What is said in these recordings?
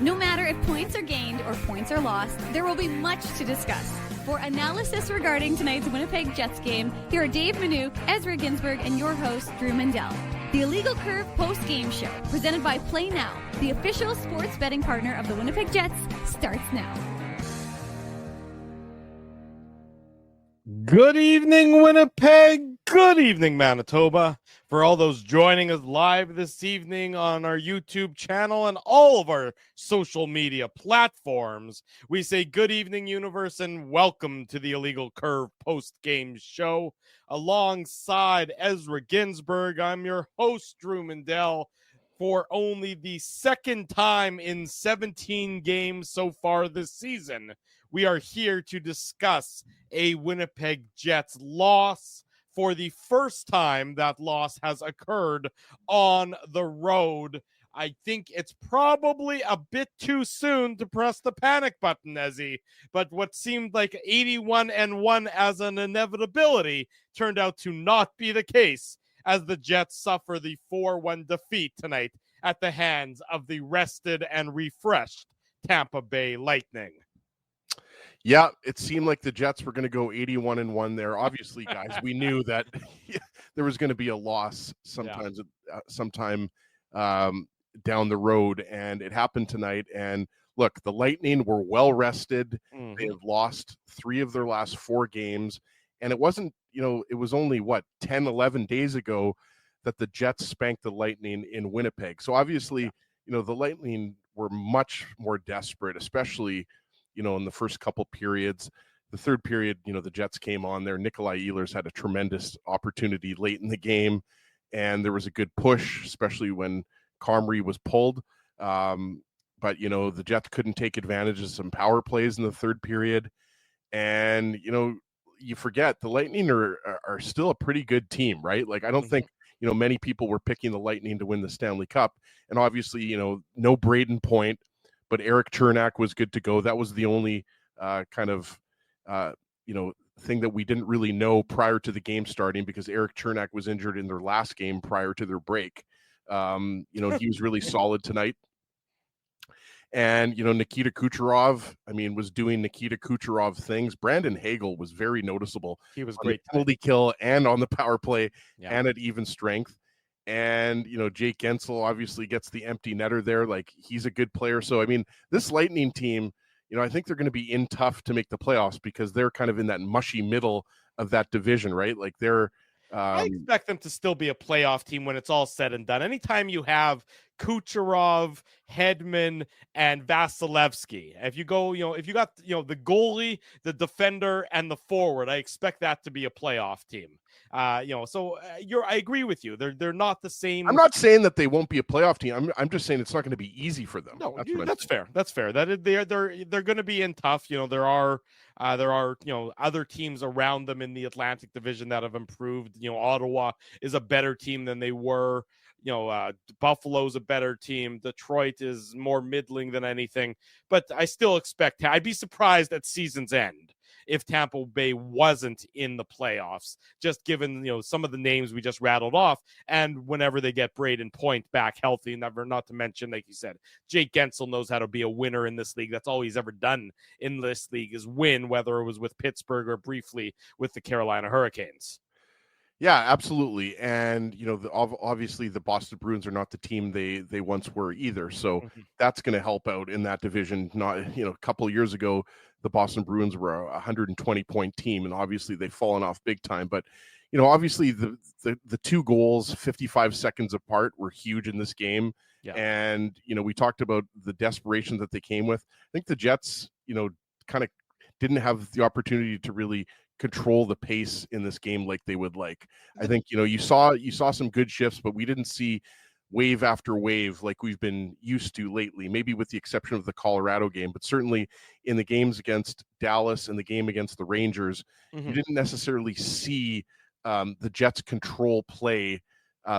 No matter if points are gained or points are lost, there will be much to discuss. For analysis regarding tonight's Winnipeg Jets game, here are Dave Manouk, Ezra Ginsburg, and your host, Drew Mandel. The Illegal Curve post-game show, presented by Play Now, the official sports betting partner of the Winnipeg Jets, starts now. Good evening, Winnipeg. Good evening, Manitoba. For all those joining us live this evening on our YouTube channel and all of our social media platforms, we say good evening, universe, and welcome to the Illegal Curve post-game show. Alongside Ezra Ginsburg, I'm your host, Drew Mandel, for only the second time in 17 games so far this season. We are here to discuss a Winnipeg Jets loss. For the first time that loss has occurred on the road. I think it's probably a bit too soon to press the panic button, Ezzy, but what seemed like 81-1 as an inevitability turned out to not be the case as the Jets suffer the 4-1 defeat tonight at the hands of the rested and refreshed Tampa Bay Lightning. Yeah, it seemed like the Jets were going to go 81-1 there. Obviously, guys, we knew that there was going to be a loss sometime down the road, and it happened tonight. And look, the Lightning were well rested. Mm-hmm. They have lost 3 of their last 4 games, and it wasn't, it was only 10, 11 days ago that the Jets spanked the Lightning in Winnipeg. So obviously, the Lightning were much more desperate, especially in the first couple periods. The third period, the Jets came on there. Nikolai Ehlers had a tremendous opportunity late in the game, and there was a good push, especially when Comrie was pulled. But, the Jets couldn't take advantage of some power plays in the third period. And, you forget the Lightning are still a pretty good team, right? Like, I don't think, many people were picking the Lightning to win the Stanley Cup. And obviously, no Braden Point, but Eric Chernak was good to go. That was the only thing that we didn't really know prior to the game starting, because Eric Chernak was injured in their last game prior to their break. He was really solid tonight. And, Nikita Kucherov, was doing Nikita Kucherov things. Brandon Hagel was very noticeable. He was great. Penalty kill and on the power play and at even strength. And, Jake Gensel obviously gets the empty netter there. Like, he's a good player. So, this Lightning team, I think they're going to be in tough to make the playoffs, because they're kind of in that mushy middle of that division, right? Like, they're I expect them to still be a playoff team when it's all said and done. Anytime you have Kucherov, Hedman, and Vasilevsky, if you go, if you got, the goalie, the defender, and the forward, I expect that to be a playoff team. I agree with you. They're not the same. I'm not saying that they won't be a playoff team. I'm just saying it's not going to be easy for them. No, that's fair. That's fair. That they're going to be in tough. There are other teams around them in the Atlantic Division that have improved. Ottawa is a better team than they were. Buffalo's a better team. Detroit is more middling than anything. But I still expect, I'd be surprised at season's end if Tampa Bay wasn't in the playoffs, just given, some of the names we just rattled off. And whenever they get Braden Point back healthy, not to mention, like you said, Jake Gensel knows how to be a winner in this league. That's all he's ever done in this league, is win, whether it was with Pittsburgh or briefly with the Carolina Hurricanes. Yeah, absolutely. And, obviously the Boston Bruins are not the team they once were either. So that's going to help out in that division. Not, a couple of years ago, the Boston Bruins were a 120-point team, and obviously they've fallen off big time. But, obviously the 2 goals 55 seconds apart were huge in this game. Yeah. And, we talked about the desperation that they came with. I think the Jets, kind of didn't have the opportunity to really control the pace in this game like they would like. I think, you saw some good shifts, but we didn't see wave after wave like we've been used to lately, maybe with the exception of the Colorado game, but certainly in the games against Dallas and the game against the Rangers, you didn't necessarily see the Jets control play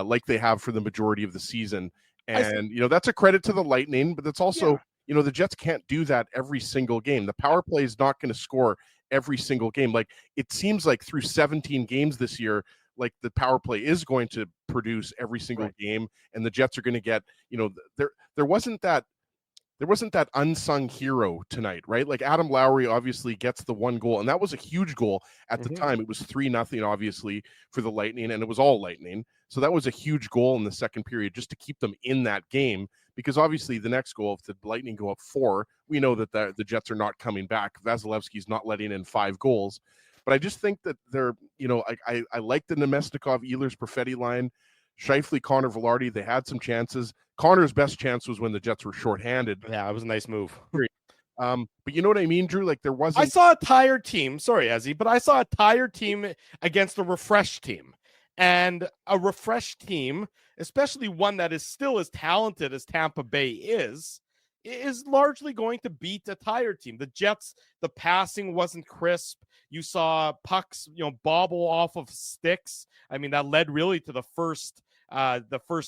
like they have for the majority of the season. And, that's a credit to the Lightning, but that's also, the Jets can't do that every single game. The power play is not going to score every single game. Like, it seems like through 17 games this year, like the power play is going to produce every single game, and the Jets are going to get, there wasn't that that unsung hero tonight, right? Like Adam Lowry obviously gets the one goal, and that was a huge goal at the time. It was 3-0, obviously, for the Lightning, and it was all Lightning. So that was a huge goal in the second period just to keep them in that game, because obviously the next goal, if the Lightning go up 4, we know that the Jets are not coming back. Vasilevsky's not letting in 5 goals. But I just think that they're, I like the Nemesnikov, Ehlers, Perfetti line. Scheifele, Connor, Velarde, they had some chances. Connor's best chance was when the Jets were shorthanded. Yeah, it was a nice move. But you know what I mean, Drew? Like there wasn't. I saw a tired team. Sorry, Ezzy, but I saw a tired team against a refreshed team. And a refreshed team, especially one that is still as talented as Tampa Bay is largely going to beat a tired team. The Jets, the passing wasn't crisp. You saw pucks, bobble off of sticks. I mean, that led really to the first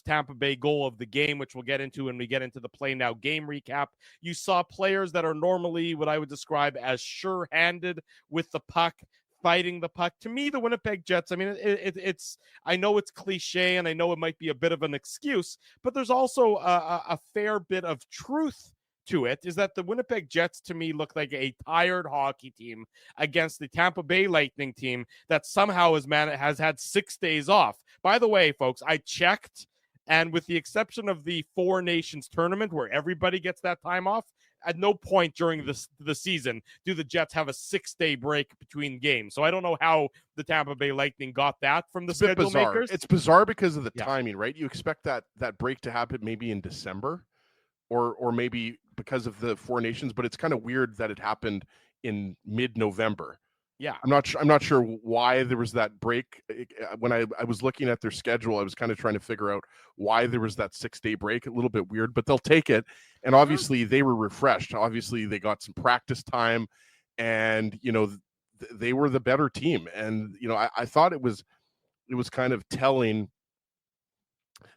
Tampa Bay goal of the game, which we'll get into when we get into the Play Now game recap. You saw players that are normally what I would describe as sure-handed with the puck, fighting the puck. To me, the Winnipeg Jets, I mean, it's I know it's cliche and I know it might be a bit of an excuse, but there's also a fair bit of truth to it, is that the Winnipeg Jets to me look like a tired hockey team against the Tampa Bay Lightning team that somehow has had 6 days off. By the way, folks, I checked, and with the exception of the Four Nations tournament where everybody gets that time off, at no point during the season do the Jets have a 6-day break between games. So I don't know how the Tampa Bay Lightning got that from the schedule makers. It's bizarre because of the timing, right? You expect that break to happen maybe in December or maybe because of the Four Nations, but it's kind of weird that it happened in mid-November. Yeah. I'm not sure why there was that break. When I was looking at their schedule, I was kind of trying to figure out why there was that 6-day break. A little bit weird, but they'll take it. And obviously they were refreshed. Obviously they got some practice time, and they were the better team. And I thought it was kind of telling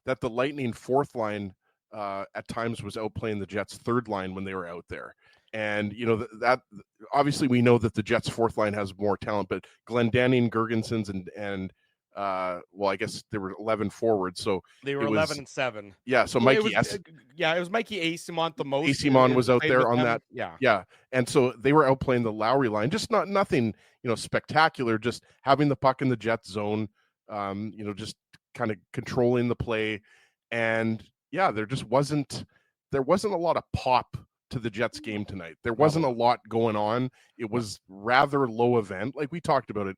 that the Lightning fourth line at times was outplaying the Jets third line when they were out there. And that obviously we know that the Jets fourth line has more talent, but Glendening, Girgensons, and I guess there were 11 forwards, so they were 11 and 7. Yeah, so Mikey, it was Mikey Eyssimont the most. Eyssimont was out there on them. that, yeah, and so they were outplaying the Lowry line. Just nothing, spectacular. Just having the puck in the Jets zone, just kind of controlling the play, and there wasn't a lot of pop to the Jets game tonight. There wasn't a lot going on. It was rather low event. Like we talked about it.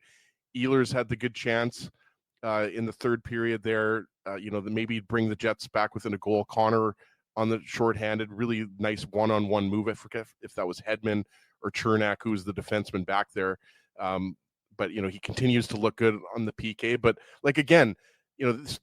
Ehlers had the good chance in the third period there, maybe bring the Jets back within a goal. Connor on the shorthanded, really nice one-on-one move. I forget if that was Hedman or Chernak, who was the defenseman back there. But he continues to look good on the PK. But again,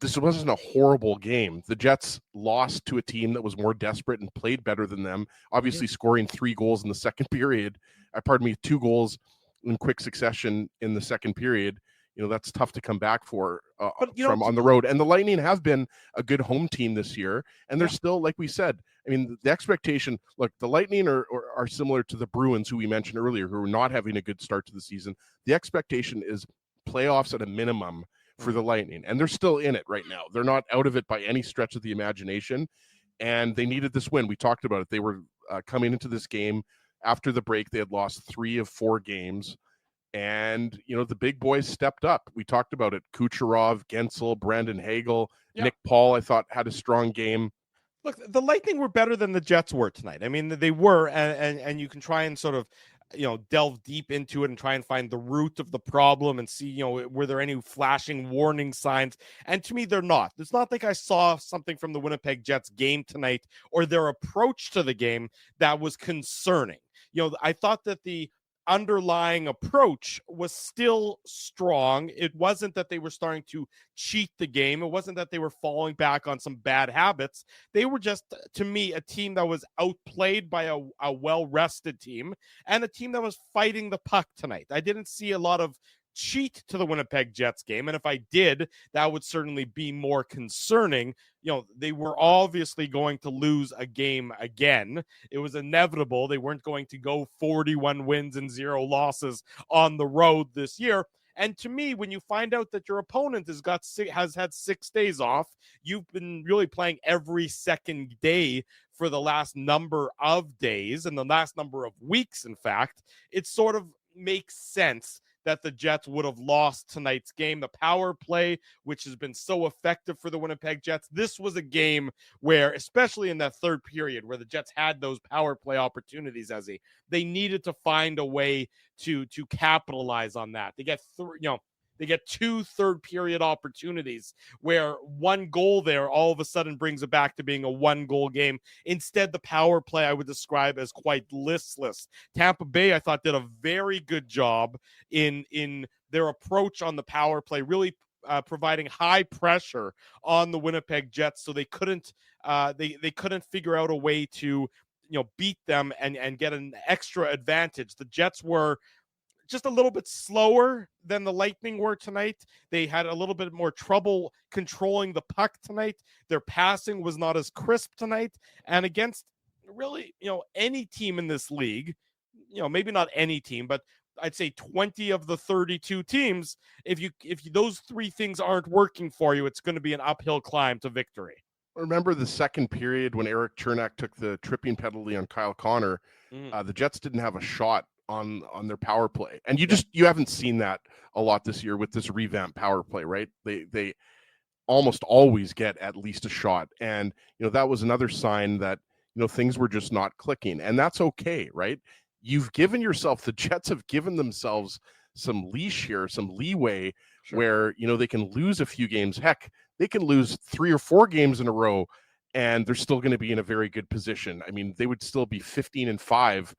this wasn't a horrible game. The Jets lost to a team that was more desperate and played better than them, obviously scoring 3 goals in the second period. 2 goals in quick succession in the second period. That's tough to come back from on the road. And the Lightning have been a good home team this year. And they're still, like we said, I mean, the expectation, look, the Lightning are similar to the Bruins, who we mentioned earlier, who are not having a good start to the season. The expectation is playoffs at a minimum for the Lightning, and they're still in it right now. They're not out of it by any stretch of the imagination, and they needed this win. We talked about it. They were coming into this game after the break. They had lost 3 of 4 games, and the big boys stepped up. We talked about it. Kucherov, Gensel, Brandon Hagel, Nick Paul, I thought, had a strong game. Look, the Lightning were better than the Jets were tonight. I mean, they were, and you can try and sort of delve deep into it and try and find the root of the problem and see, were there any flashing warning signs? And to me, they're not. It's not like I saw something from the Winnipeg Jets game tonight or their approach to the game that was concerning. I thought that the underlying approach was still strong. It wasn't that they were starting to cheat the game. It wasn't that they were falling back on some bad habits. They were just, to me, a team that was outplayed by a well-rested team and a team that was fighting the puck tonight. I didn't see a lot of cheat to the Winnipeg Jets game, and if I did, that would certainly be more concerning. They were obviously going to lose a game again. It was inevitable. They weren't going to go 41 wins and 0 losses on the road this year. And to me, when you find out that your opponent has had 6 days off, you've been really playing every second day for the last number of days and the last number of weeks, in fact, it sort of makes sense that the Jets would have lost tonight's game. The power play, which has been so effective for the Winnipeg Jets, this was a game where, especially in that third period, where the Jets had those power play opportunities, they needed to find a way to capitalize on that. They get they get 2 third period opportunities where one goal there all of a sudden brings it back to being a 1-goal game. Instead, the power play I would describe as quite listless. Tampa Bay, I thought, did a very good job in their approach on the power play, really providing high pressure on the Winnipeg Jets, so they couldn't they couldn't figure out a way to beat them and get an extra advantage. The Jets were just a little bit slower than the Lightning were tonight. They had a little bit more trouble controlling the puck tonight. Their passing was not as crisp tonight. And against really, any team in this league, maybe not any team, but I'd say 20 of the 32 teams, if those 3 things aren't working for you, it's going to be an uphill climb to victory. Remember the second period when Eric Chernak took the tripping penalty on Kyle Connor? The Jets didn't have a shot on their power play, and you haven't seen that a lot this year with this revamped power play, right? They almost always get at least a shot, and that was another sign that things were just not clicking, and that's okay, right? You've given yourself, the Jets have given themselves some leash here, some leeway, where they can lose a few games. Heck, they can lose 3 or 4 games in a row, and they're still going to be in a very good position. I mean, they would still be 15-5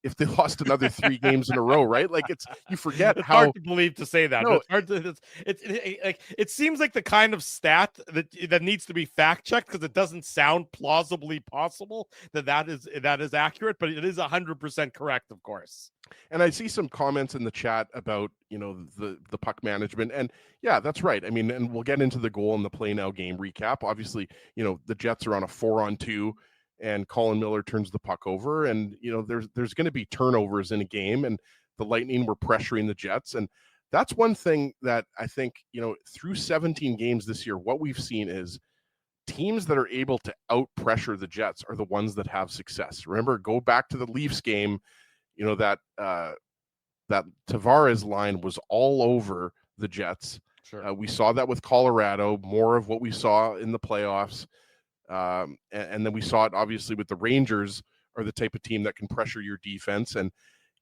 if they lost another 3 games in a row, right? Like you forget it's how hard to believe to say that. No, it's hard to. It seems like the kind of stat that needs to be fact checked, because it doesn't sound plausibly possible that is accurate, but it is 100% correct, of course. And I see some comments in the chat about the puck management, and yeah, that's right. I mean, and we'll get into the goal and the play now game recap. Obviously, the Jets are on a 4-on-2. And Colin Miller turns the puck over, and there's going to be turnovers in a game, and the Lightning were pressuring the Jets, and that's one thing that I think through 17 games this year, what we've seen is teams that are able to out pressure the Jets are the ones that have success. Remember, go back to the Leafs game, that Tavares line was all over the Jets. Sure. We saw that with Colorado, more of what we saw in the playoffs. And then we saw it obviously with the Rangers, are the type of team that can pressure your defense. And,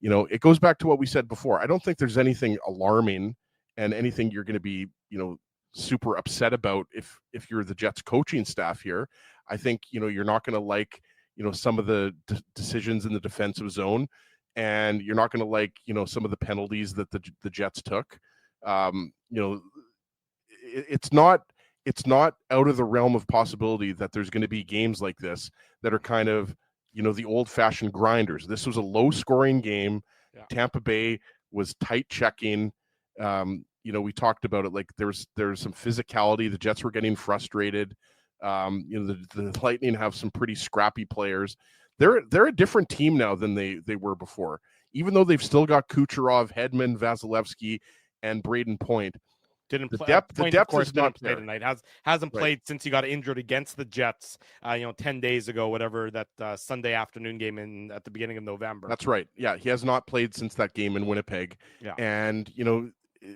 it goes back to what we said before. I don't think there's anything alarming and anything you're going to be, super upset about if you're the Jets coaching staff here. I think, you're not going to like, some of the decisions in the defensive zone, and you're not going to like, some of the penalties that the Jets took. It's not out of the realm of possibility that there's going to be games like this that are kind of, the old-fashioned grinders. This was a low-scoring game. Yeah. Tampa Bay was tight checking. We talked about it, like there's some physicality. The Jets were getting frustrated. The Lightning have some pretty scrappy players. They're a different team now than they were before. Even though they've still got Kucherov, Hedman, Vasilevsky, and Braden Point. Didn't play. The depth is not play tonight. Hasn't played since he got injured against the Jets. 10 days ago, whatever, that Sunday afternoon game at the beginning of November. That's right. Yeah, he has not played since that game in Winnipeg. Yeah, and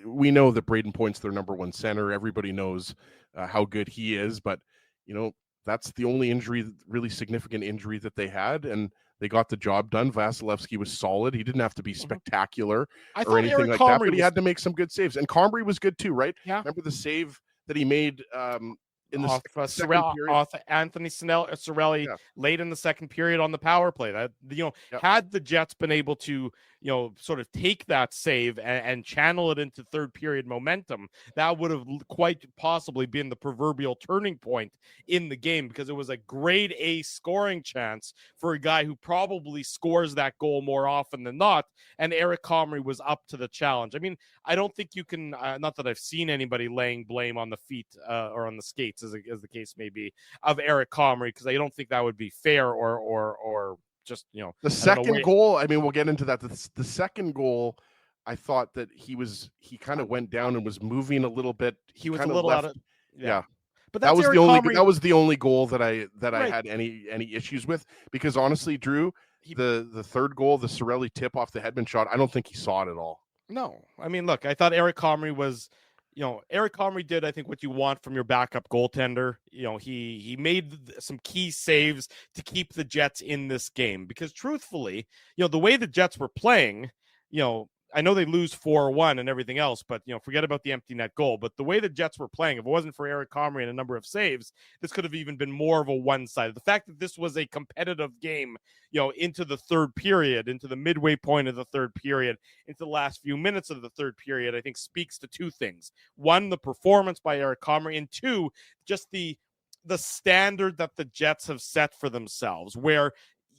we know that Braden Point's their number 1 center. Everybody knows how good he is, but that's the only injury, really significant injury that they had, and they got the job done. Vasilevsky was solid. He didn't have to be spectacular or anything like that, but he had to make some good saves. And Comrie was good too, right? Yeah. Remember the save that he made in the second period? Off Anthony Cirelli late in the second period on the power play. That had the Jets been able to sort of take that save and channel it into third period momentum, that would have quite possibly been the proverbial turning point in the game, because it was a grade A scoring chance for a guy who probably scores that goal more often than not, and Eric Comrie was up to the challenge. I mean, I don't think you can, not that I've seen anybody laying blame on the feet or on the skates, as the case may be, of Eric Comrie, because I don't think that would be fair or just the second goal. I mean, we'll get into that. The second goal, I thought that he kind of went down and was moving a little bit. He was a little out of But that that's was Eric the only Comrie. that was the only goal that I Right. had any issues with, because honestly, Drew, the third goal, the Sorelli tip off the headman shot, I don't think he saw it at all. No, I mean, look, I thought Eric Comrie was, Eric Comrie did, I think, what you want from your backup goaltender. He made some key saves to keep the Jets in this game because, truthfully, the way the Jets were playing, I know they lose 4-1 and everything else, but forget about the empty net goal. But the way the Jets were playing, if it wasn't for Eric Comrie and a number of saves, this could have even been more of a one-sided. The fact that this was a competitive game, into the third period, into the midway point of the third period, into the last few minutes of the third period, I think speaks to two things. One, the performance by Eric Comrie, and two, just the standard that the Jets have set for themselves, where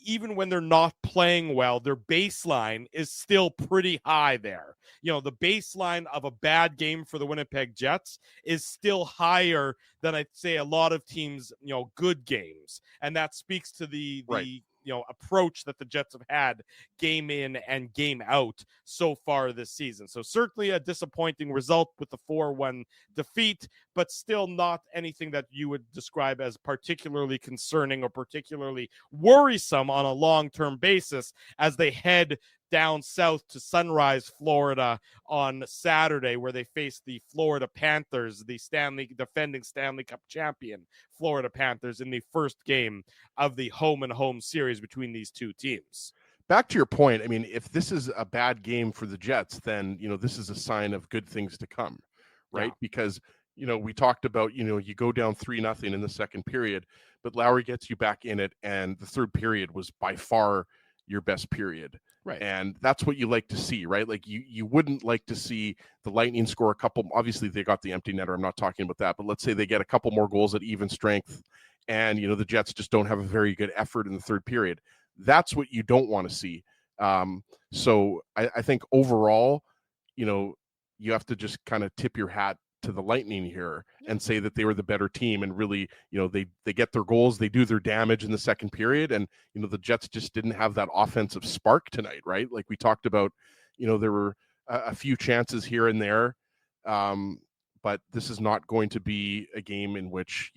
even when they're not playing well, their baseline is still pretty high there. The baseline of a bad game for the Winnipeg Jets is still higher than I'd say a lot of teams, good games. And that speaks to the approach that the Jets have had game in and game out so far this season. So certainly a disappointing result with the 4-1 defeat, but still not anything that you would describe as particularly concerning or particularly worrisome on a long-term basis as they head down south to Sunrise, Florida on Saturday, where they face the Florida Panthers, the defending Stanley Cup champion Florida Panthers, in the first game of the home-and-home series between these two teams. Back to your point, I mean, if this is a bad game for the Jets, then, this is a sign of good things to come, right? Yeah. Because, we talked about, you go down 3-0 in the second period, but Lowry gets you back in it, and the third period was by far your best period. Right. And that's what you like to see, right? Like you wouldn't like to see the Lightning score a couple. Obviously, they got the empty netter. I'm not talking about that, but let's say they get a couple more goals at even strength, and the Jets just don't have a very good effort in the third period. That's what you don't want to see. So I think overall, you have to just kind of tip your hat to the Lightning here and say that they were the better team, and really, they get their goals, they do their damage in the second period, and the Jets just didn't have that offensive spark tonight, right? Like we talked about, there were a few chances here and there, but this is not going to be a game in which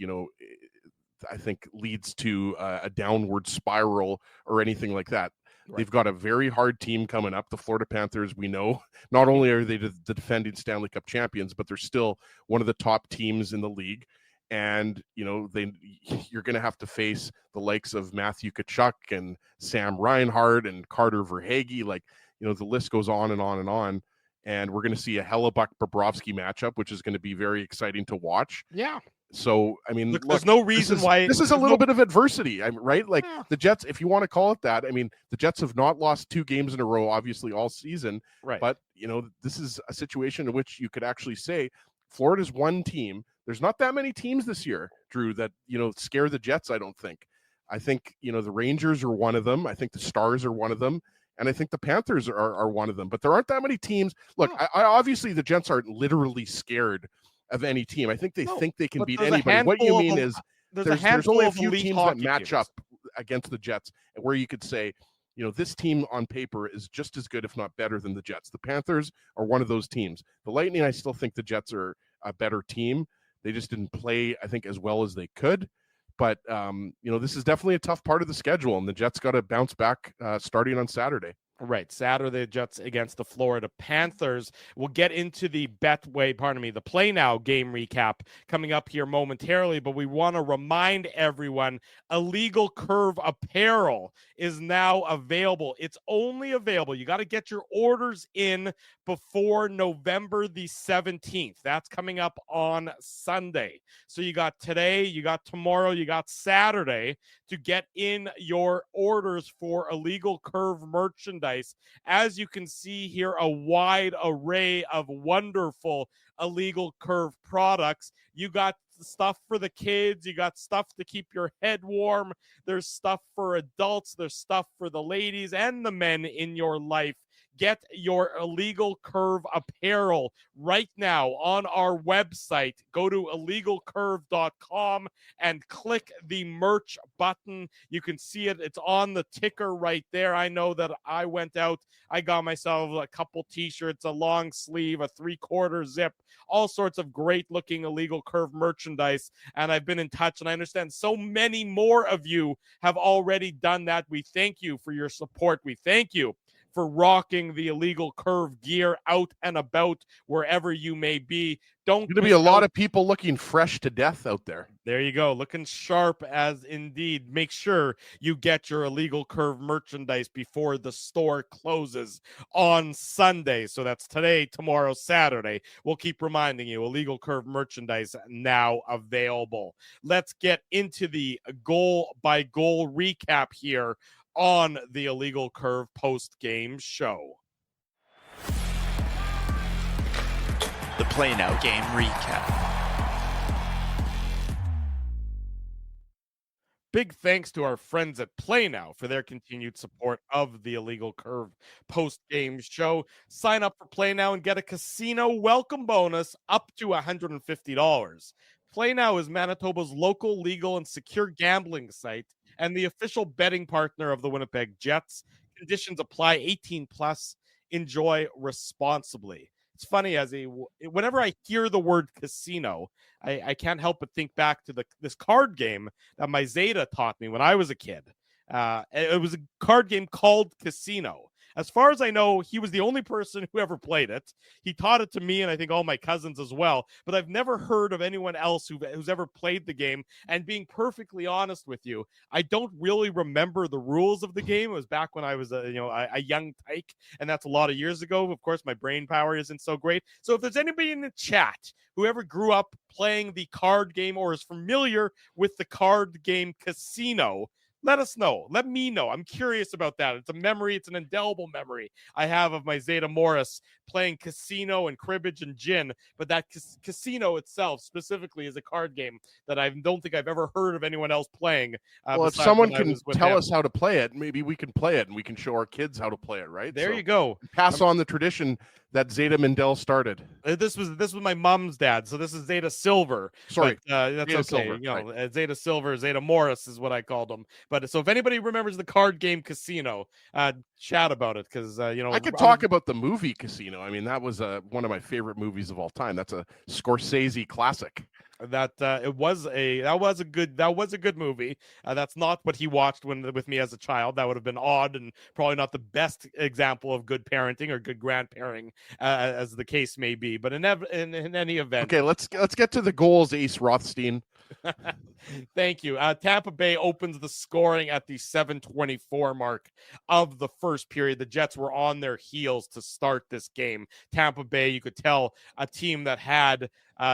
I think leads to a downward spiral or anything like that. Right. They've got a very hard team coming up. The Florida Panthers, we know, not only are they the defending Stanley Cup champions, but they're still one of the top teams in the league. And, you're going to have to face the likes of Matthew Tkachuk and Sam Reinhart and Carter Verhaeghe. Like, the list goes on and on and on. And we're going to see a Hellebuck-Bobrovsky matchup, which is going to be very exciting to watch. Yeah. So, I mean, look, there's no reason why this is a little bit of adversity, right? Like the Jets, if you want to call it that, I mean, the Jets have not lost 2 games in a row, obviously all season, right? But this is a situation in which you could actually say Florida's one team. There's not that many teams this year, Drew, that scare the Jets. I don't think. I think the Rangers are one of them. I think the Stars are one of them. And I think the Panthers are one of them. But there aren't that many teams. Look, I obviously the Jets aren't literally scared of any team. I think they think they can beat anybody. What you mean is there's only a few teams that match up against the Jets, and where you could say, this team on paper is just as good, if not better, than the Jets. The Panthers are one of those teams. The Lightning, I still think the Jets are a better team. They just didn't play, I think, as well as they could. But, this is definitely a tough part of the schedule, and the Jets got to bounce back starting on Saturday. Right. Saturday, Jets against the Florida Panthers. We'll get into the the Play Now game recap coming up here momentarily, but we want to remind everyone Illegal Curve apparel is now available. It's only available. You got to get your orders in before November the 17th. That's coming up on Sunday. So you got today, you got tomorrow, you got Saturday to get in your orders for Illegal Curve merchandise. As you can see here, a wide array of wonderful Illegal Curve products. You got stuff for the kids. You got stuff to keep your head warm. There's stuff for adults. There's stuff for the ladies and the men in your life. Get your Illegal Curve apparel right now on our website. Go to illegalcurve.com and click the merch button. You can see it. It's on the ticker right there. I know that I went out. I got myself a couple t-shirts, a long sleeve, a 3/4 zip, all sorts of great looking Illegal Curve merchandise. And I've been in touch, and I understand so many more of you have already done that. We thank you for your support. We thank you for rocking the Illegal Curve gear out and about wherever you may be. Don't Going to be a lot of people looking fresh to death out there. There you go, looking sharp as indeed. Make sure you get your Illegal Curve merchandise before the store closes on Sunday. So that's today, tomorrow, Saturday. We'll keep reminding you, Illegal Curve merchandise now available. Let's get into the goal-by-goal recap here on the Illegal Curve post-game show. The Play Now game recap. Big thanks to our friends at Play Now for their continued support of the Illegal Curve post-game show. Sign up for Play Now and get a casino welcome bonus up to $150. Play Now is Manitoba's local, legal, and secure gambling site and the official betting partner of the Winnipeg Jets. Conditions apply. 18 plus. Enjoy responsibly. It's funny, whenever I hear the word casino, I can't help but think back to this card game that my Zeta taught me when I was a kid. It was a card game called Casino. As far as I know, he was the only person who ever played it. He taught it to me, and I think all my cousins as well. But I've never heard of anyone else who's ever played the game. And being perfectly honest with you, I don't really remember the rules of the game. It was back when I was a young tyke, and that's a lot of years ago. Of course, my brain power isn't so great. So if there's anybody in the chat who ever grew up playing the card game or is familiar with the card game Casino, let us know. Let me know. I'm curious about that. It's a memory. It's an indelible memory I have of my Zeta Morris playing Casino and Cribbage and Gin. But that Casino itself specifically is a card game that I don't think I've ever heard of anyone else playing. Well, if someone can tell us how to play it, maybe we can play it and we can show our kids how to play it, right? There you go. Pass on the tradition that Zeta Mindell started. This was my mom's dad, so this is Zeta Silver. Sorry, but, that's Zeta okay. Silver, right. Zeta Silver, Zeta Morris is what I called him. But so if anybody remembers the card game Casino, chat about it because I could talk about the movie Casino. I mean, that was one of my favorite movies of all time. That's a Scorsese classic. That was a good movie. That's not what he watched with me as a child. That would have been odd and probably not the best example of good parenting or good grandparenting, as the case may be. But in any event, okay, let's get to the goals, Ace Rothstein. Thank you. Tampa Bay opens the scoring at the 7:24 mark of the first period. The Jets were on their heels to start this game. Tampa Bay, you could tell, a team that had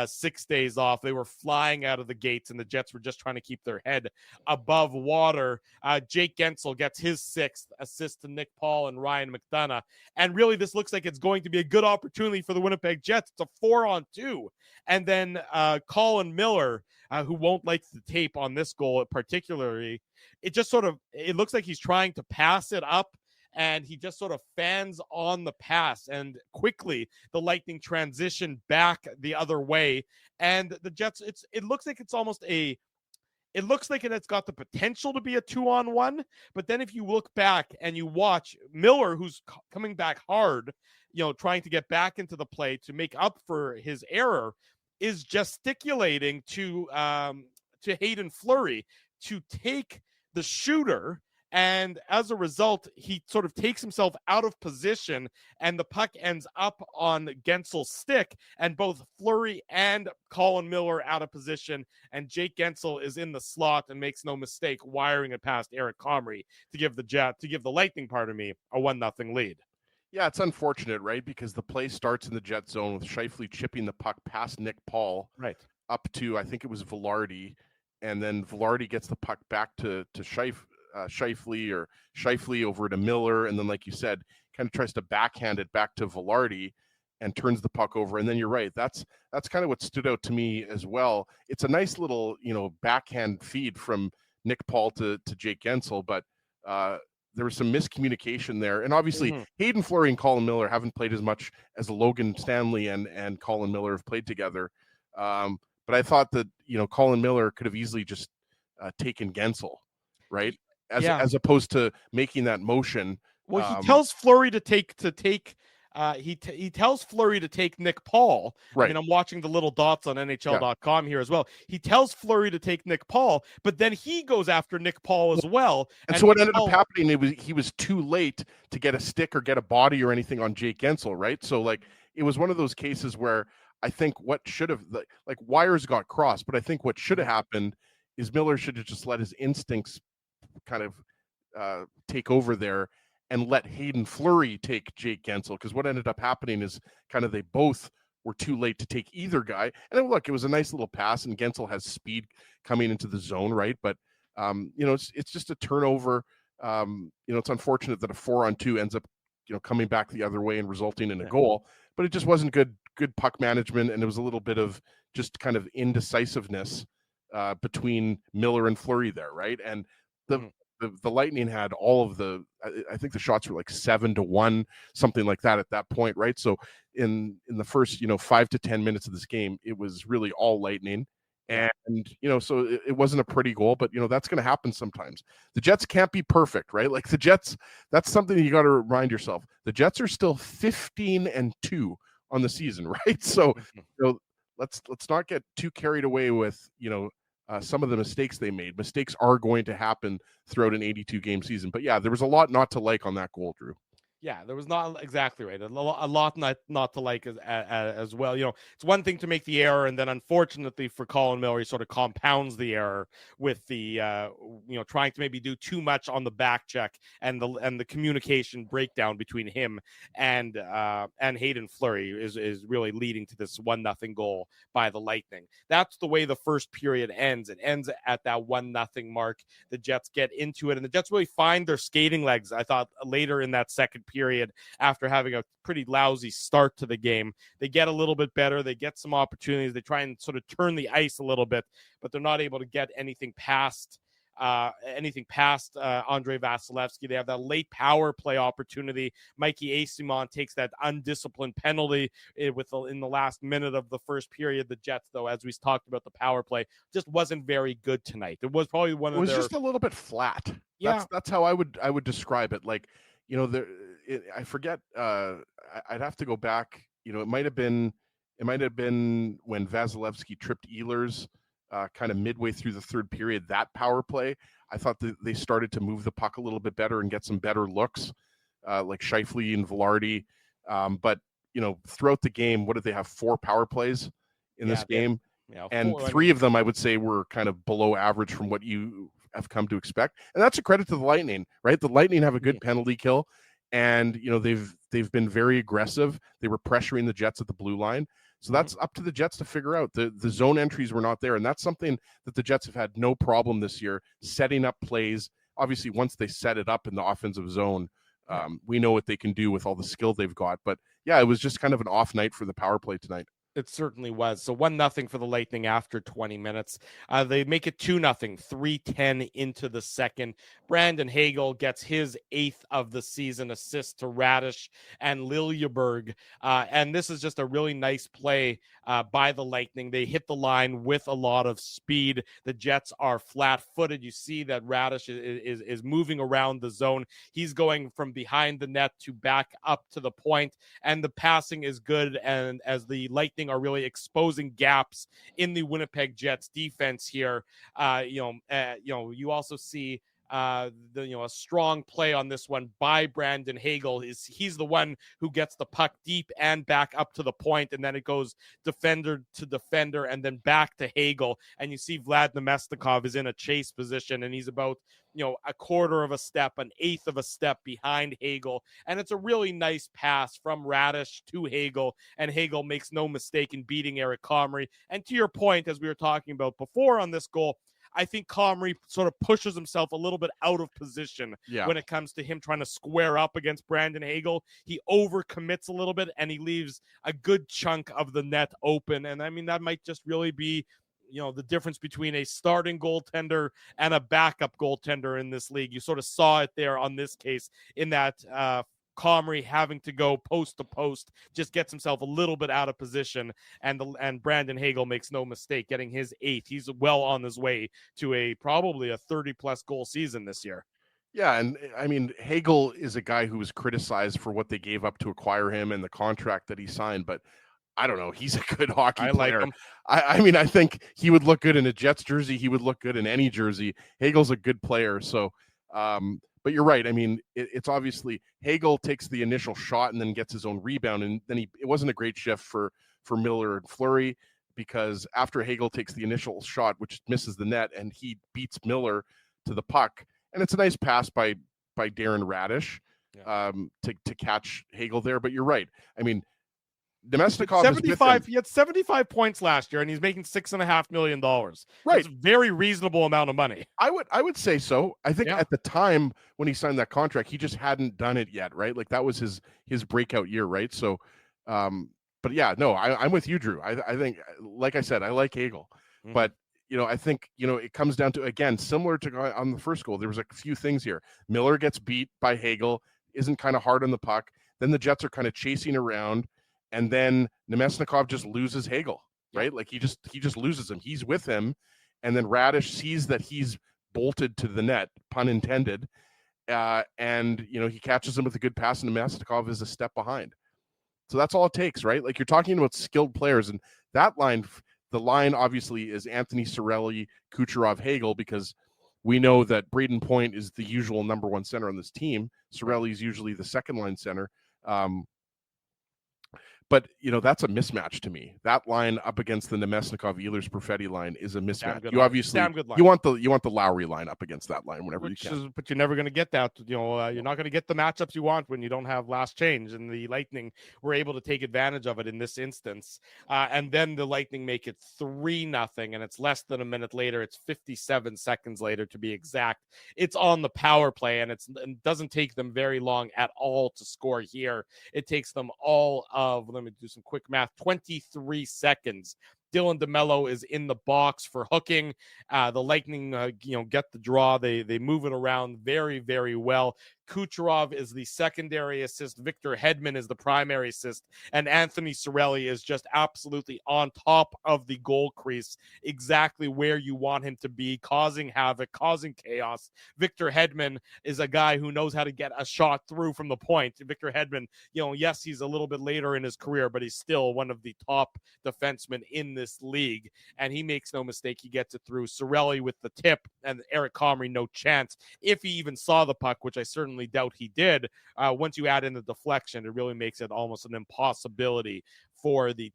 6 days off. They were flying out of the gates, and the Jets were just trying to keep their head above water. Jake Gensel gets his 6th assist to Nick Paul and Ryan McDonough. And really, this looks like it's going to be a good opportunity for the Winnipeg Jets. It's a 4-on-2. And then Colin Miller, who won't like the tape on this goal particularly, it looks like he's trying to pass it up, and he just sort of fans on the pass, and quickly the Lightning transition back the other way, and the Jets, it looks like it's got the potential to be a 2-on-1, but then if you look back and you watch Miller, who's coming back hard, trying to get back into the play to make up for his error, is gesticulating to Hayden Fleury to take the shooter. And as a result, he sort of takes himself out of position, and the puck ends up on Gensel's stick, and both Fleury and Colin Miller out of position, and Jake Gensel is in the slot and makes no mistake wiring it past Eric Comrie to give the Lightning, a 1-0 lead. Yeah, it's unfortunate, right? Because the play starts in the Jet zone with Scheifele chipping the puck past Nick Paul, right, up to, I think it was Velarde, and then Velarde gets the puck back to Scheifele over to Miller, and then, like you said, kind of tries to backhand it back to Velarde and turns the puck over. And then you're right, that's kind of what stood out to me as well. It's a nice little backhand feed from Nick Paul to Jake Gensel, but there was some miscommunication there. And obviously Hayden Fleury and Colin Miller haven't played as much as Logan Stanley and Colin Miller have played together. But I thought that, Colin Miller could have easily just taken Gensel, right? As opposed to making that motion. Well, he tells Fleury to take he tells Fleury to take Nick Paul. Right. I mean, I'm watching the little dots on NHL.com here as well. He tells Fleury to take Nick Paul, but then he goes after Nick Paul as well. And so what ended up happening, he was too late to get a stick or get a body or anything on Jake Gensel, right? So like it was one of those cases where I think what should have, like wires got crossed, but I think what should have happened is Miller should have just let his instincts kind of take over there and let Hayden Fleury take Jake Gensel, because what ended up happening is kind of they both were too late to take either guy. And look, it was a nice little pass, and Gensel has speed coming into the zone, right? But it's just a turnover. It's unfortunate that a 4-on-2 ends up coming back the other way and resulting in a goal, but it just wasn't good puck management, and it was a little bit of just kind of indecisiveness between Miller and Fleury there, right? And the Lightning had all of I think the shots were like 7-1, something like that at that point, right? So in the first 5 to 10 minutes of this game, it was really all Lightning. And so it wasn't a pretty goal, but that's going to happen sometimes. The Jets can't be perfect, right? Like the Jets, that's something you got to remind yourself. The Jets are still 15-2 on the season, right? So let's not get too carried away with some of the mistakes they made. Mistakes are going to happen throughout an 82-game season. But yeah, there was a lot not to like on that goal, Drew. Yeah, there was not exactly right. A lot not to like as well. It's one thing to make the error, and then unfortunately for Colin Miller, he sort of compounds the error with the trying to maybe do too much on the back check and the communication breakdown between him and Hayden Fleury is really leading to this 1-0 goal by the Lightning. That's the way the first period ends. It ends at that 1-0 mark. The Jets get into it, and the Jets really find their skating legs. I thought later in that second period, after having a pretty lousy start to the game, they get a little bit better. They get some opportunities. They try and sort of turn the ice a little bit, but they're not able to get anything past Andrei Vasilevsky. They have that late power play opportunity. Mikey Asimon takes that undisciplined penalty in the last minute of the first period. The Jets, though, as we talked about, the power play just wasn't very good tonight. It was probably one of their... It was just a little bit flat. Yeah. That's how I would describe it. Like, I forget. I'd have to go back. It might have been when Vasilevsky tripped Ehlers, kind of midway through the third period. That power play, I thought that they started to move the puck a little bit better and get some better looks, like Scheifele and Velarde. But throughout the game, what did they have? 4 power plays in this game, and 3 of them I would say were kind of below average from what you have come to expect, and that's a credit to the Lightning, right? The Lightning have a good penalty kill, and they've been very aggressive. They were pressuring the Jets at the blue line, so that's up to the Jets to figure out. The zone entries were not there, and that's something that the Jets have had no problem this year, setting up plays. Obviously, once they set it up in the offensive zone, we know what they can do with all the skill they've got. But yeah, it was just kind of an off night for the power play tonight. It certainly was. So 1-0 for the Lightning after 20 minutes. They make it 2-0, 3:10 into the second. Brandon Hagel gets his 8th of the season assist to Radish and Liljeberg. And this is just a really nice play by the Lightning. They hit the line with a lot of speed. The Jets are flat-footed. You see that Radish is moving around the zone. He's going from behind the net to back up to the point, and the passing is good. And as the Lightning are really exposing gaps in the Winnipeg Jets defense here, you also see a strong play on this one by Brandon Hagel. He's the one who gets the puck deep and back up to the point, and then it goes defender to defender and then back to Hagel. And you see Vlad Nemestikov is in a chase position, and he's about a quarter of a step, an eighth of a step behind Hagel. And it's a really nice pass from Radish to Hagel, and Hagel makes no mistake in beating Eric Comrie. And to your point, as we were talking about before on this goal, I think Comrie sort of pushes himself a little bit out of position when it comes to him trying to square up against Brandon Hagel. He overcommits a little bit, and he leaves a good chunk of the net open. And I mean, that might just really be the difference between a starting goaltender and a backup goaltender in this league. You sort of saw it there on this case in that Comrie having to go post to post, just gets himself a little bit out of position, and Brandon Hagel makes no mistake getting his 8th. He's well on his way to probably a 30-plus goal season this year. Yeah, and I mean, Hagel is a guy who was criticized for what they gave up to acquire him and the contract that he signed, but I don't know. He's a good hockey player. Like him. I mean, I think he would look good in a Jets jersey. He would look good in any jersey. Hagel's a good player. So, but you're right. I mean, it's obviously Hagel takes the initial shot and then gets his own rebound. And then it wasn't a great shift for Miller and Fleury, because after Hagel takes the initial shot, which misses the net, and he beats Miller to the puck. And it's a nice pass by Darren Radish to catch Hagel there. But you're right. I mean, Nemesnikov he had 75 points last year, and he's making $6.5 million. Right, it's a very reasonable amount of money. I would say so. I think at the time when he signed that contract, he just hadn't done it yet, right? Like that was his breakout year, right? So, but yeah, no, I'm with you, Drew. I think, like I said, I like Hagel, but I think it comes down to, again, similar to on the first goal. There was a few things here. Miller gets beat by Hagel, isn't kind of hard on the puck. Then the Jets are kind of chasing around. And then Nemesnikov just loses Hagel, right? Like he just loses him. He's with him. And then Radish sees that he's bolted to the net, pun intended. And, he catches him with a good pass, and Nemesnikov is a step behind. So that's all it takes, right? Like you're talking about skilled players. And that line, the line obviously is Anthony Cirelli, Kucherov, Hagel, because we know that Braden Point is the usual number one center on this team. Cirelli is usually the second line center. But, that's a mismatch to me. That line up against the Nemesnikov Ehlers Perfetti line is a mismatch. You obviously you want the Lowry line up against that line whenever you can. But you're never going to get that. You're not going to get the matchups you want when you don't have last change. And the Lightning were able to take advantage of it in this instance. And then the Lightning make it 3-0, and it's less than a minute later. It's 57 seconds later to be exact. It's on the power play, and it doesn't take them very long at all to score here. It takes them all of, let me do some quick math, 23 seconds. Dylan DeMello is in the box for hooking. The Lightning, get the draw. They move it around very, very well. Kucherov is the secondary assist. Victor Hedman is the primary assist. And Anthony Cirelli is just absolutely on top of the goal crease, exactly where you want him to be, causing havoc, causing chaos. Victor Hedman is a guy who knows how to get a shot through from the point. Victor Hedman, yes, he's a little bit later in his career, but he's still one of the top defensemen in this league. And he makes no mistake. He gets it through. Cirelli with the tip, and Eric Comrie, no chance. If he even saw the puck, which I certainly doubt he did, once you add in the deflection, it really makes it almost an impossibility for the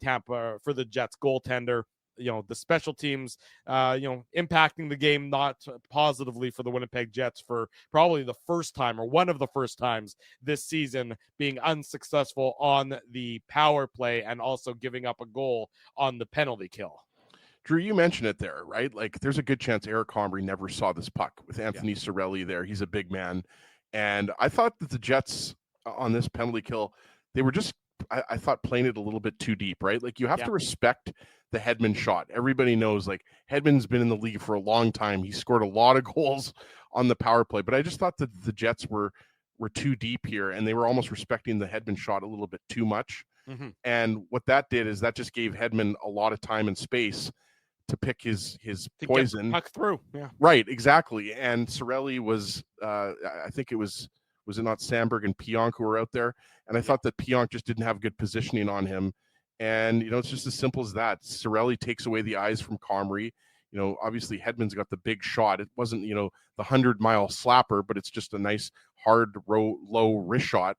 Jets goaltender. The special teams, impacting the game not positively for the Winnipeg Jets for probably the first time, or one of the first times this season, being unsuccessful on the power play and also giving up a goal on the penalty kill. Drew, you mentioned it there, right? Like there's a good chance Eric Comrie never saw this puck with Anthony Cirelli there. He's a big man. And I thought that the Jets on this penalty kill, they were just, I thought, playing it a little bit too deep, right? Like you have to respect the Hedman shot. Everybody knows, like, Hedman's been in the league for a long time. He scored a lot of goals on the power play, but I just thought that the Jets were too deep here, and they were almost respecting the Hedman shot a little bit too much. And what that did is that just gave Hedman a lot of time and space to pick his poison. Get the puck through. Yeah. Right, exactly. And Cirelli was, I think it was it not Sandberg and Pionk who were out there? And I thought that Pionk just didn't have good positioning on him. And, it's just as simple as that. Cirelli takes away the eyes from Comrie. Obviously Hedman's got the big shot. It wasn't, the 100-mile slapper, but it's just a nice, hard, low wrist shot.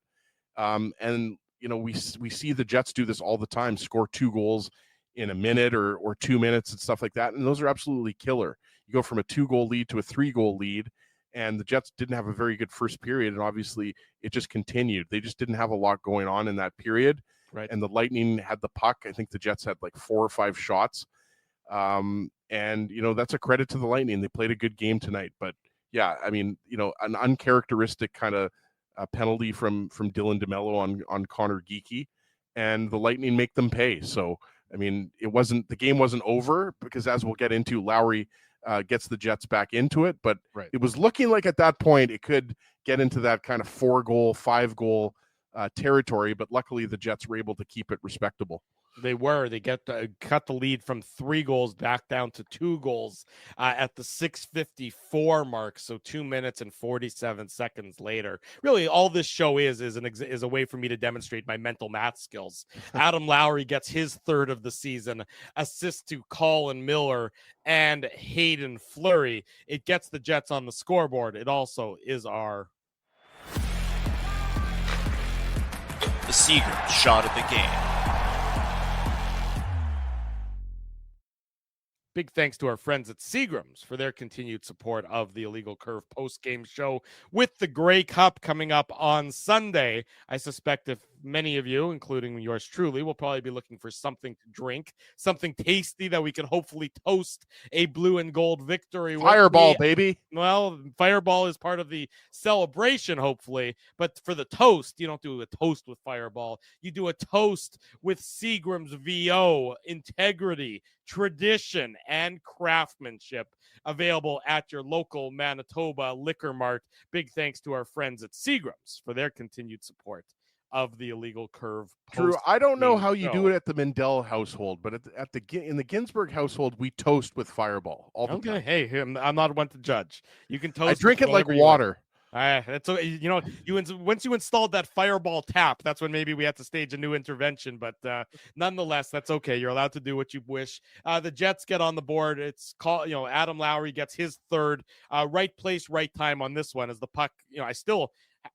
And, we see the Jets do this all the time, score 2 goals in a minute or 2 minutes and stuff like that. And those are absolutely killer. You go from a 2-goal lead to a 3-goal lead, and the Jets didn't have a very good first period. And obviously it just continued. They just didn't have a lot going on in that period. Right. And the Lightning had the puck. I think the Jets had like 4 or 5 shots. And, that's a credit to the Lightning. They played a good game tonight, but yeah, I mean, an uncharacteristic kind of penalty from Dylan DeMello on Connor Geekie, and the Lightning make them pay. So, I mean, the game wasn't over because, as we'll get into, Lowry gets the Jets back into it, but it was looking like at that point it could get into that kind of 4-goal, 5-goal territory, but luckily the Jets were able to keep it respectable. They cut the lead from 3 goals back down to 2 goals at the 6:54 mark. So 2 minutes and 47 seconds later. Really, all this show is a way for me to demonstrate my mental math skills. Adam Lowry gets his 3rd of the season, assist to Colin Miller and Hayden Fleury. It gets the Jets on the scoreboard. It also is our The Seagrams shot of the game. Big thanks to our friends at Seagrams for their continued support of the Illegal Curve post-game show with the Grey Cup coming up on Sunday. I suspect if many of you, including yours truly, will probably be looking for something to drink, something tasty that we can hopefully toast a blue and gold victory with. Fireball, baby. Well, Fireball is part of the celebration, hopefully. But for the toast, you don't do a toast with Fireball. You do a toast with Seagram's VO, integrity, tradition, and craftsmanship, available at your local Manitoba Liquor Mart. Big thanks to our friends at Seagram's for their continued support of the Illegal Curve. Drew, I don't know how you do it at the Mindell household, but in the Ginsburg household, we toast with Fireball all the time. Hey, I'm not one to judge. You can toast. I drink it like water. That's once you installed that Fireball tap, that's when maybe we had to stage a new intervention. But nonetheless, that's okay. You're allowed to do what you wish. The Jets get on the board. It's called, Adam Lowry gets his 3rd. Right place, right time on this one as the puck. I still.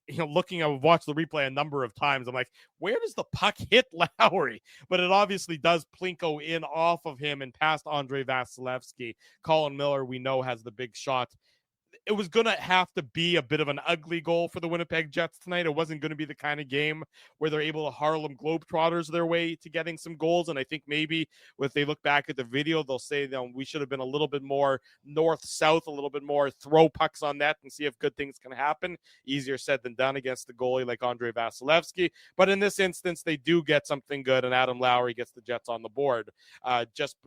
I've watched the replay a number of times. I'm like, where does the puck hit Lowry? But it obviously does plinko in off of him and past Andre Vasilevsky. Colin Miller, we know, has the big shot. It was going to have to be a bit of an ugly goal for the Winnipeg Jets tonight. It wasn't going to be the kind of game where they're able to Harlem Globetrotters their way to getting some goals. And I think maybe if they look back at the video, they'll say that we should have been a little bit more north-south, a little bit more throw pucks on net and see if good things can happen. Easier said than done against the goalie like Andre Vasilevsky. But in this instance, they do get something good, and Adam Lowry gets the Jets on the board just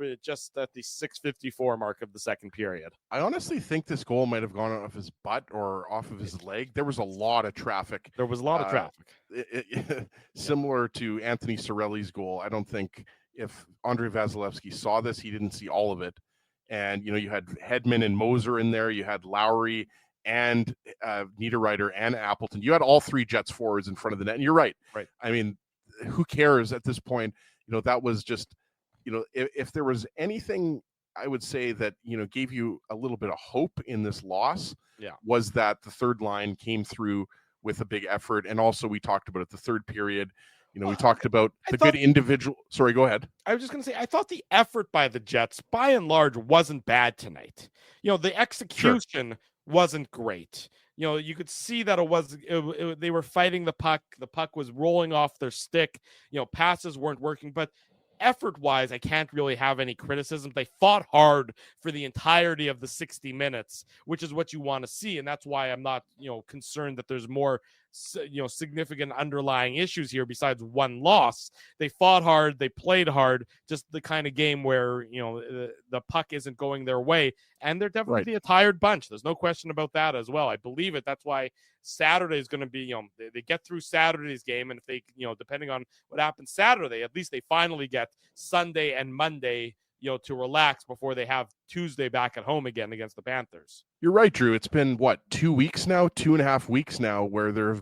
at the 6:54 mark of the second period. I honestly think this goal might have gone off his butt or off of his leg. There was a lot of traffic. Similar to Anthony Cirelli's goal. I don't think if Andre Vasilevsky saw this, he didn't see all of it. And, you had Hedman and Moser in there. You had Lowry and Niederreiter and Appleton. You had all 3 Jets forwards in front of the net. And you're right. I mean, who cares at this point? That was just, if there was anything I would say that, gave you a little bit of hope in this loss was that the third line came through with a big effort. And also we talked about it, the third period, we talked about good individual. Sorry, go ahead. I was just going to say, I thought the effort by the Jets by and large wasn't bad tonight. The execution wasn't great. You could see that they were fighting the puck. The puck was rolling off their stick. Passes weren't working, but effort-wise, I can't really have any criticism. They fought hard for the entirety of the 60 minutes, which is what you want to see, and that's why I'm not, concerned that there's more, significant underlying issues here besides one loss. They fought hard, they played hard, just the kind of game where, the puck isn't going their way, and they're definitely a tired bunch. There's no question about that as well. I believe it. That's why Saturday is going to be, they get through Saturday's game, and if they, depending on what happens Saturday, at least they finally get Sunday and Monday, to relax before they have Tuesday back at home again against the Panthers. You're right, Drew. It's been 2 weeks now, 2.5 weeks now, where there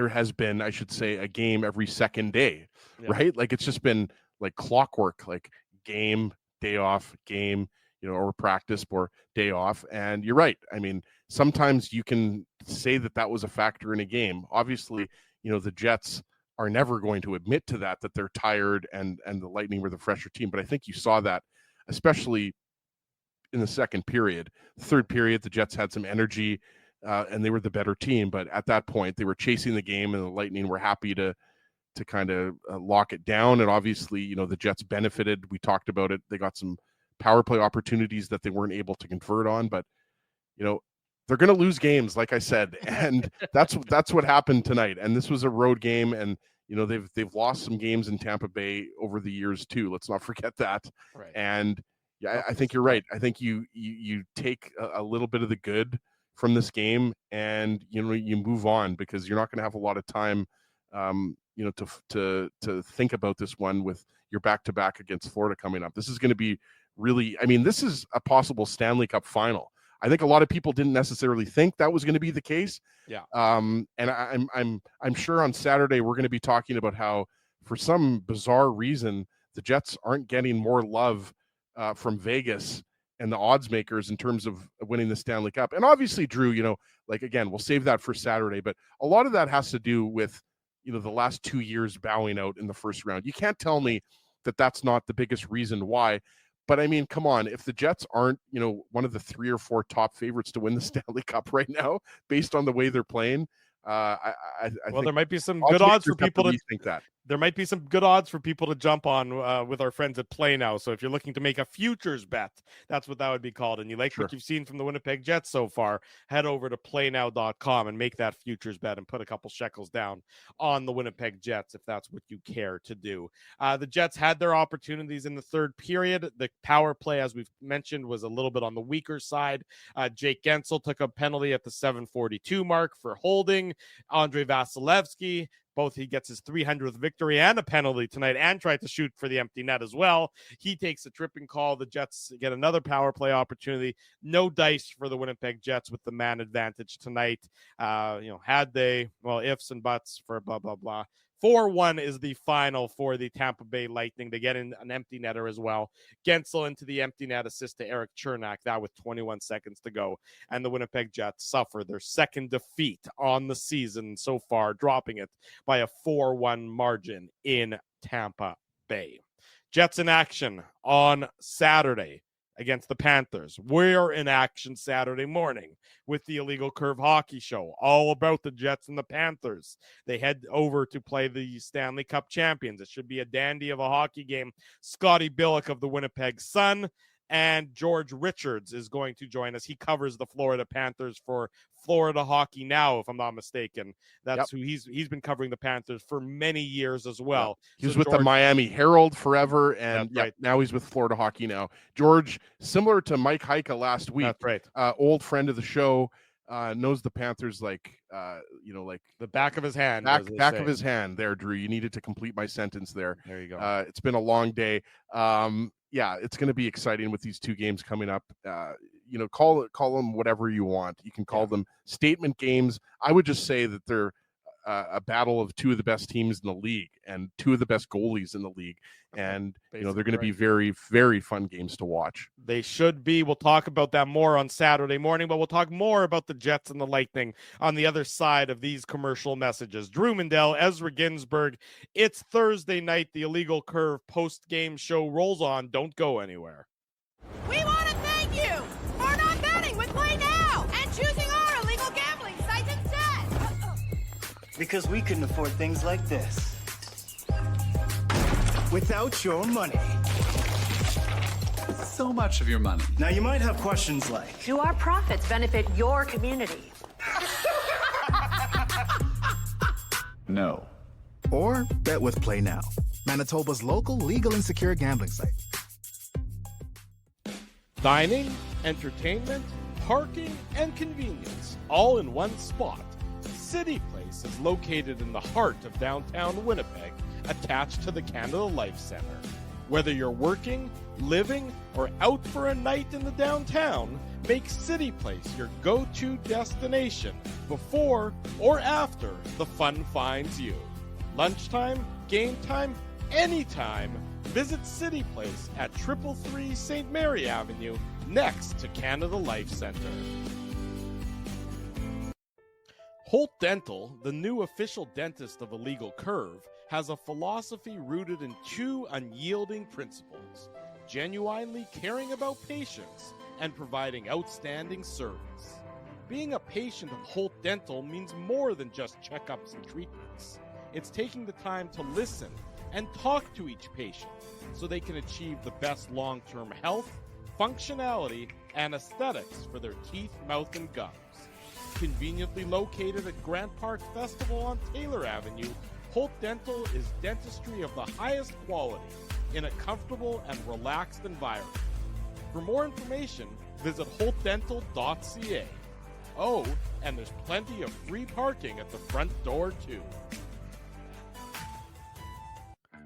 has been, I should say, a game every second day, right? Like it's just been like clockwork, like game, day off, game, or practice or day off. And you're right. I mean, sometimes you can say that was a factor in a game. Obviously, the Jets are never going to admit to that they're tired and the Lightning were the fresher team. But I think you saw that, especially in the second period. The third period, the Jets had some energy and they were the better team. But at that point, they were chasing the game and the Lightning were happy to kind of lock it down. And obviously, the Jets benefited. We talked about it. They got some power play opportunities that they weren't able to convert on. But, they're going to lose games, like I said, and that's what happened tonight. And this was a road game, and they've lost some games in Tampa Bay over the years too. Let's not forget that. Right. And yeah, I think you're right. I think you take a little bit of the good from this game, and you move on, because you're not going to have a lot of time, to think about this one with your back-to-back against Florida coming up. This is going to be really, this is a possible Stanley Cup final. I think a lot of people didn't necessarily think that was going to be the case. Yeah. And I'm sure on Saturday we're going to be talking about how, for some bizarre reason, the Jets aren't getting more love from Vegas and the odds makers in terms of winning the Stanley Cup. And obviously, Drew, again, we'll save that for Saturday, but a lot of that has to do with, the last 2 years bowing out in the first round. You can't tell me that that's not the biggest reason why. But come on, if the Jets aren't, one of the 3 or 4 top favorites to win the Stanley Cup right now, based on the way they're playing, I think there might be some good odds for people to think that. There might be some good odds for people to jump on with our friends at Play Now. So if you're looking to make a futures bet, that's what that would be called. And you like what you've seen from the Winnipeg Jets so far, head over to playnow.com and make that futures bet and put a couple shekels down on the Winnipeg Jets if that's what you care to do. The Jets had their opportunities in the third period. The power play, as we've mentioned, was a little bit on the weaker side. Jake Gensel took a penalty at the 7:42 mark for holding. Andrei Vasilevsky, he gets his 300th victory and a penalty tonight, and tried to shoot for the empty net as well. He takes a tripping call. The Jets get another power play opportunity. No dice for the Winnipeg Jets with the man advantage tonight. Had they, ifs and buts for blah, blah, blah. 4-1 is the final for the Tampa Bay Lightning. They get in an empty netter as well. Gensel into the empty net, assist to Eric Chernak, that with 21 seconds to go. And the Winnipeg Jets suffer their second defeat on the season so far, dropping it by a 4-1 margin in Tampa Bay. Jets in action on Saturday against the Panthers. We're in action Saturday morning with the Illegal Curve Hockey Show, all about the Jets and the Panthers. They head over to play the Stanley Cup champions. It should be a dandy of a hockey game. Scotty Billick of the Winnipeg Sun and George Richards is going to join us. He covers the Florida Panthers for Florida Hockey Now, if I'm not mistaken. That's who he's been covering the Panthers for many years as well. He was with the Miami Herald forever, and now he's with Florida Hockey Now. George, similar to Mike Heika last week, that's right. Old friend of the show, knows the Panthers like the back of his hand. Back of his hand there, Drew. You needed to complete my sentence there. There you go. It's been a long day. It's going to be exciting with these two games coming up. Call them whatever you want. You can call them statement games. I would just say that they're a battle of two of the best teams in the league and two of the best goalies in the league. And, they're going to be very, very fun games to watch. They should be. We'll talk about that more on Saturday morning, but we'll talk more about the Jets and the Lightning on the other side of these commercial messages. Drew Mandel, Ezra Ginsburg. It's Thursday night. The Illegal Curve post-game show rolls on. Don't go anywhere. We want to thank you for not betting with Play Now and choosing our illegal gambling site instead. Because we couldn't afford things like this without your money. So much of your money. Now you might have questions like, do our profits benefit your community? No. Or bet with Play Now, Manitoba's local legal and secure gambling site. Dining, entertainment, parking, and convenience, all in one spot. City Place is located in the heart of downtown Winnipeg, attached to the Canada Life Center. Whether you're working, living, or out for a night in the downtown, make City Place your go-to destination before or after the fun finds you. Lunchtime, game time, anytime, visit City Place at 333 St. Mary Avenue, next to Canada Life Center. Holt Dental, the new official dentist of Illegal Curve, has a philosophy rooted in two unyielding principles: genuinely caring about patients and providing outstanding service. Being a patient of Holt Dental means more than just checkups and treatments. It's taking the time to listen and talk to each patient so they can achieve the best long-term health, functionality, and aesthetics for their teeth, mouth, and gums. Conveniently located at Grant Park Festival on Taylor Avenue, Holt Dental is dentistry of the highest quality in a comfortable and relaxed environment. For more information, visit holtdental.ca. Oh, and there's plenty of free parking at the front door, too.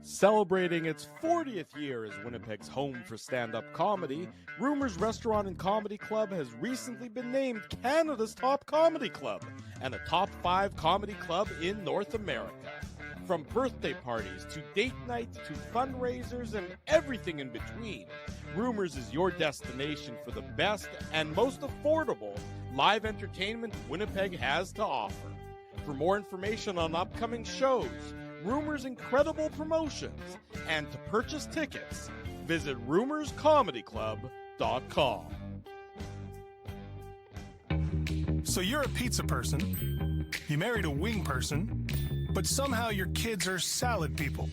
Celebrating its 40th year as Winnipeg's home for stand-up comedy, Rumors Restaurant and Comedy Club has recently been named Canada's top comedy club and a top 5 comedy club in North America. From birthday parties to date nights to fundraisers and everything in between, Rumors is your destination for the best and most affordable live entertainment Winnipeg has to offer. For more information on upcoming shows, Rumors' incredible promotions, and to purchase tickets, visit rumorscomedyclub.com. So you're a pizza person, you married a wing person, but somehow your kids are salad people.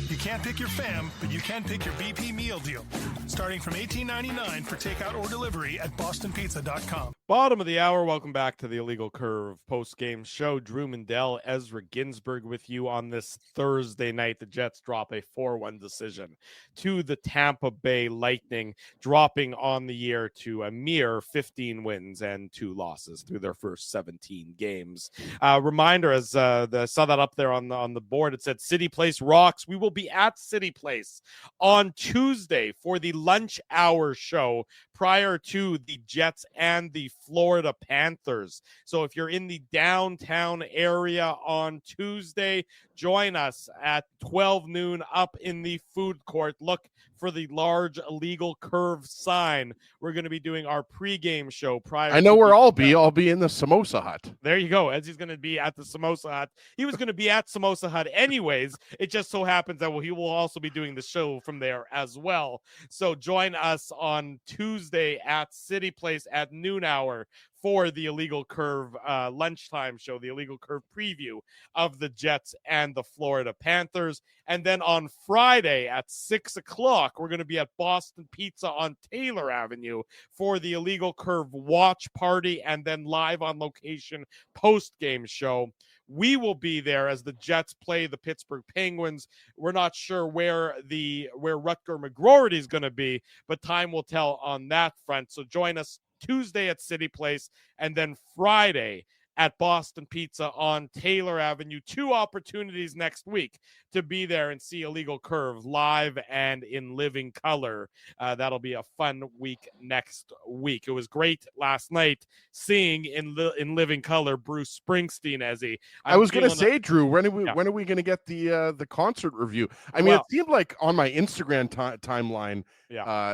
You can't pick your fam, but you can pick your BP meal deal. Starting from $18.99 for takeout or delivery at bostonpizza.com. Bottom of the hour, welcome back to the Illegal Curve post-game show. Drew Mandel, Ezra Ginsburg with you on this Thursday night. The Jets drop a 4-1 decision to the Tampa Bay Lightning, dropping on the year to a mere 15 wins and 2 losses through their first 17 games. Reminder, as I saw that up there on the board, it said City Place rocks. We will be at City Place on Tuesday for the lunch hour show prior to the Jets and the Florida Panthers. So if you're in the downtown area on Tuesday, join us at 12 noon up in the food court. Look for the large Illegal Curve sign. We're going to be doing our pregame show prior. I know where I'll be. I'll be in the Samosa Hut. There you go. As he's going to be at the Samosa Hut. He was going to be at Samosa Hut anyways. It just so happens that he will also be doing the show from there as well. So join us on Tuesday at City Place at noon hour for the Illegal Curve lunchtime show, the Illegal Curve preview of the Jets and the Florida Panthers. And then on Friday at 6 o'clock, we're going to be at Boston Pizza on Taylor Avenue for the Illegal Curve watch party and then live on location post-game show. We will be there as the Jets play the Pittsburgh Penguins. We're not sure where Rutger McGroarty is going to be, but time will tell on that front. So join us Tuesday at City Place and then Friday at Boston Pizza on Taylor Avenue. 2 opportunities next week to be there and see Illegal Curve live and in living color. That'll be a fun week next week. It was great last night seeing in living color Bruce Springsteen as I was going to say, Drew, when are we going to get the concert review? I mean, it seemed like on my Instagram timeline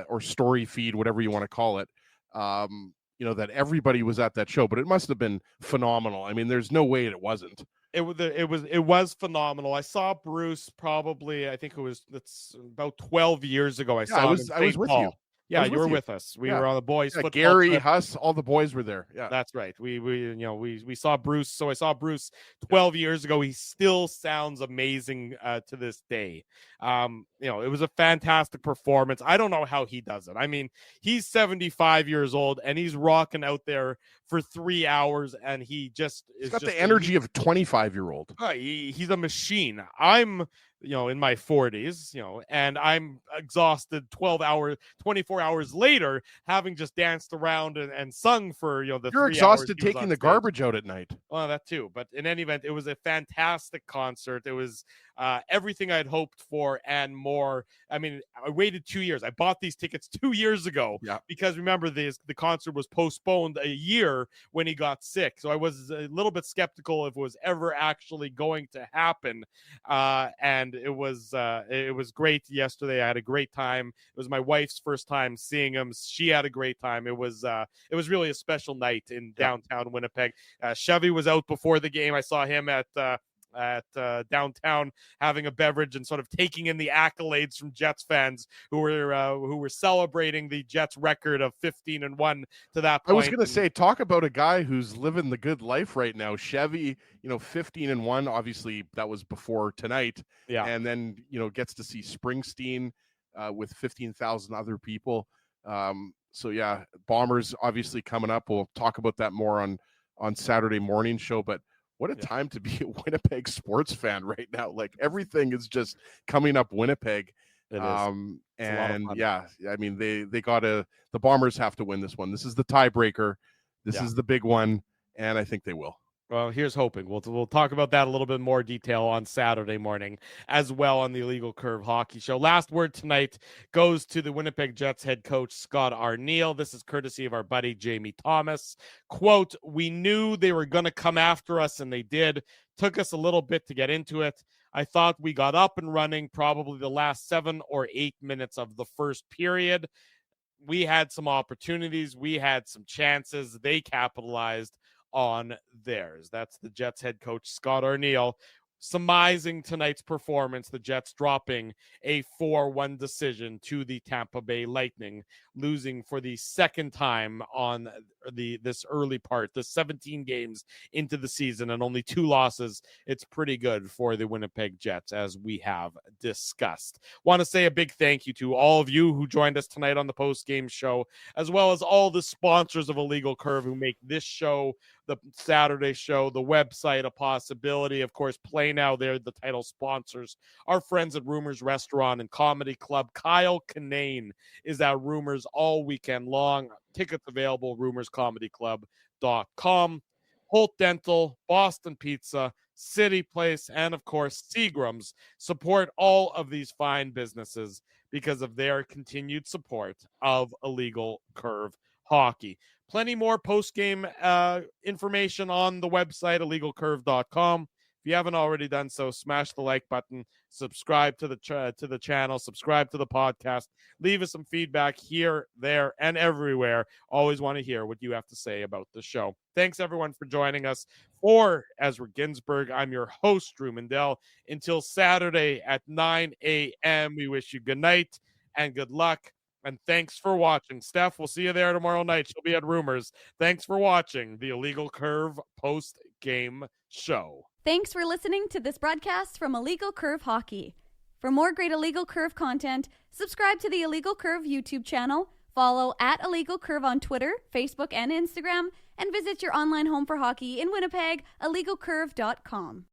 or story feed, whatever you want to call it, that everybody was at that show, but it must have been phenomenal. I mean, there's no way it wasn't. It was phenomenal. I saw Bruce probably, I think it's about 12 years ago. I was with you. Yeah, you were with us. We were on the boys. Yeah, Gary, Huss, all the boys were there. Yeah, that's right. We saw Bruce. So I saw Bruce 12 years ago. He still sounds amazing to this day. It was a fantastic performance. I don't know how he does it. I mean, he's 75 years old and he's rocking out there for 3 hours, and he's got the energy of a 25-year-old. He's a machine. I'm in my 40s, and I'm exhausted 24 hours later, having just danced around and sung for, the 3 hours. You're exhausted taking the garbage out at night. Well, that too. But in any event, it was a fantastic concert. It was everything I'd hoped for and more. I mean, I waited 2 years. I bought these tickets 2 years ago because remember the concert was postponed a year when he got sick. So I was a little bit skeptical if it was ever actually going to happen. And it was great yesterday. I had a great time. It was my wife's first time seeing him. She had a great time. It was really a special night in downtown Winnipeg. Chevy was out before the game. I saw him at downtown having a beverage and sort of taking in the accolades from Jets fans who were celebrating the Jets record of 15-1 to that point. I was going to say, talk about a guy who's living the good life right now. Chevy, 15-1, obviously that was before tonight. Yeah. And then, gets to see Springsteen with 15,000 other people. So yeah, Bombers obviously coming up. We'll talk about that more on Saturday morning show, but what a time to be a Winnipeg sports fan right now. Like everything is just coming up Winnipeg. It is. And yeah, I mean, the Bombers have to win this one. This is the tiebreaker. This is the big one. And I think they will. Well, here's hoping. We'll talk about that a little bit more detail on Saturday morning as well on the Illegal Curve Hockey Show. Last word tonight goes to the Winnipeg Jets head coach, Scott Arniel. This is courtesy of our buddy, Jamie Thomas. Quote, "We knew they were going to come after us, and they did. Took us a little bit to get into it. I thought we got up and running probably the last 7 or 8 minutes of the first period. We had some opportunities. We had some chances. They capitalized on theirs." That's the Jets head coach, Scott Arniel, surmising tonight's performance, the Jets dropping a 4-1 decision to the Tampa Bay Lightning, losing for the second time on this early part, the 17 games into the season and only 2 losses. It's pretty good for the Winnipeg Jets, as we have discussed. Want to say a big thank you to all of you who joined us tonight on the post-game show, as well as all the sponsors of Illegal Curve who make this show, the Saturday show, the website, a possibility. Of course, Play Now, they're the title sponsors. Our friends at Rumors Restaurant and Comedy Club. Kyle Kinane is at Rumors all weekend long. Tickets available, rumorscomedyclub.com. Holt Dental, Boston Pizza, City Place, and of course, Seagram's. Support all of these fine businesses because of their continued support of Illegal Curve Hockey. Plenty more post-game information on the website, illegalcurve.com. If you haven't already done so, smash the like button, subscribe to the channel, subscribe to the podcast, leave us some feedback here, there, and everywhere. Always want to hear what you have to say about the show. Thanks, everyone, for joining us. For Ezra Ginsburg, I'm your host, Drew Mandel. Until Saturday at 9 a.m., we wish you good night and good luck. And thanks for watching. Steph, we'll see you there tomorrow night. She'll be at Rumors. Thanks for watching the Illegal Curve post-game show. Thanks for listening to this broadcast from Illegal Curve Hockey. For more great Illegal Curve content, subscribe to the Illegal Curve YouTube channel, follow at Illegal Curve on Twitter, Facebook, and Instagram, and visit your online home for hockey in Winnipeg, illegalcurve.com.